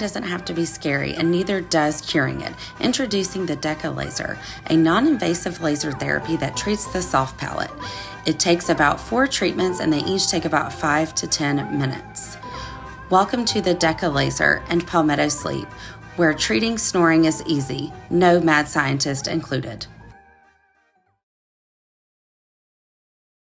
doesn't have to be scary, and neither does curing it. Introducing the DEKA Laser, a non-invasive laser therapy that treats the soft palate. It takes about 4 treatments, and they each take about 5 to 10 minutes. Welcome to the DEKA Laser and Palmetto Sleep, where treating snoring is easy, no mad scientist included.